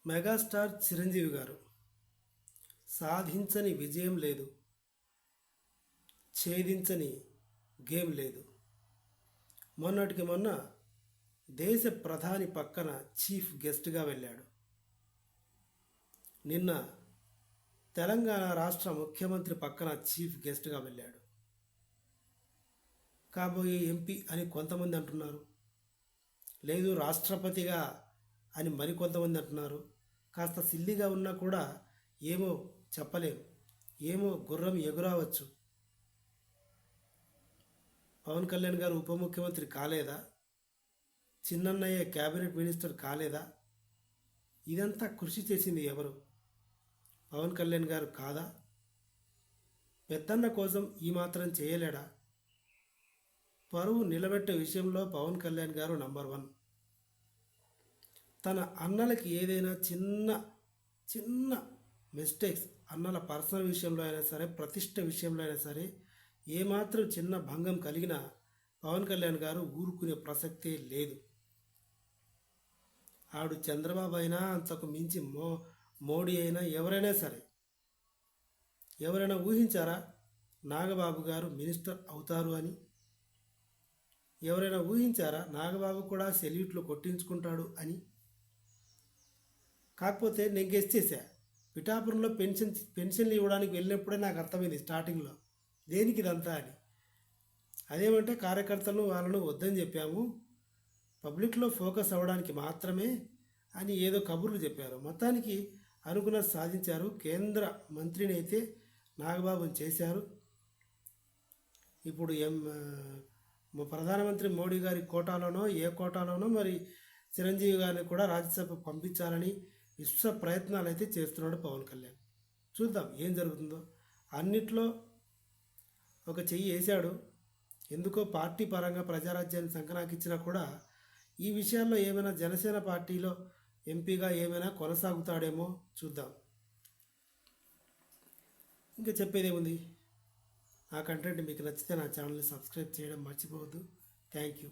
Megastar Chiranjeevi గారు సాధించని విజయం లేదు, ఛేదించని గేమ్ లేదు. మొన్నటికి మొన్న దేశ ప్రధాని పక్కన చీఫ్ గెస్ట్గా వెళ్ళాడు. నిన్న తెలంగాణ రాష్ట్ర ముఖ్యమంత్రి పక్కన చీఫ్ గెస్ట్గా వెళ్ళాడు. కాబోయే ఎంపీ అని కొంతమంది అంటున్నారు, లేదు రాష్ట్రపతిగా అని మరికొంతమంది అంటున్నారు. కాస్త సిల్లిగా ఉన్నా కూడా ఏమో చెప్పలేం, ఏమో గుర్రం ఎగురవచ్చు. పవన్ కళ్యాణ్ గారు ఉప ముఖ్యమంత్రి కాలేదా? చిన్నన్నయ్య క్యాబినెట్ మినిస్టర్ కాలేదా? ఇదంతా కృషి చేసింది ఎవరు? పవన్ కళ్యాణ్ గారు కాదా? పెద్దన్న కోసం ఈ మాత్రం చేయలేడా? పరువు నిలబెట్టే విషయంలో పవన్ కళ్యాణ్ గారు నంబర్ 1. తన అన్నలకి ఏదైనా చిన్న చిన్న మిస్టేక్స్, అన్నల పర్సనల్ విషయంలో అయినా సరే, ప్రతిష్ట విషయంలో అయినా సరే, ఏమాత్రం చిన్న భంగం కలిగినా పవన్ కళ్యాణ్ గారు ఊరుకునే ప్రసక్తే లేదు. ఆడు చంద్రబాబు అయినా, అంతకు మించి మోడీ అయినా, ఎవరైనా సరే, ఎవరైనా ఊహించారా నాగబాబు గారు మినిస్టర్ అవుతారు అని? ఎవరైనా ఊహించారా నాగబాబు కూడా సెల్యూట్లు కొట్టించుకుంటాడు అని? కాకపోతే నేను గెస్ చేశా, పిఠాపురంలో పెన్షన్లు ఇవ్వడానికి వెళ్ళినప్పుడే నాకు అర్థమైంది స్టార్టింగ్లో దేనికి ఇదంతా అని. అదేమంటే కార్యకర్తలను వాళ్ళను వద్దని చెప్పాము, పబ్లిక్లో ఫోకస్ అవ్వడానికి మాత్రమే అని ఏదో కబుర్లు చెప్పారు. మొత్తానికి అనుకున్నది సాధించారు. కేంద్ర మంత్రిని అయితే నాగబాబుని చేశారు. ఇప్పుడు ప్రధానమంత్రి మోడీ గారి కోటాలోనో ఏ కోటాలోనో మరి చిరంజీవి గారిని కూడా రాజ్యసభ పంపించాలని విశ్వ ప్రయత్నాలు అయితే చేస్తున్నాడు పవన్ కళ్యాణ్. చూద్దాం ఏం జరుగుతుందో. అన్నిట్లో ఒక చెయ్యి వేశాడు. ఎందుకో పార్టీ పరంగా ప్రజారాజ్యాన్ని సంకనాకిచ్చినా కూడా ఈ విషయాల్లో ఏమైనా జనసేన పార్టీలో ఎంపీగా ఏమైనా కొనసాగుతాడేమో చూద్దాం. ఇంకా చెప్పేదేముంది. నా కంటెంట్ మీకు నచ్చితే నా ఛానల్ని సబ్స్క్రైబ్ చేయడం మర్చిపోవద్దు. Thank you.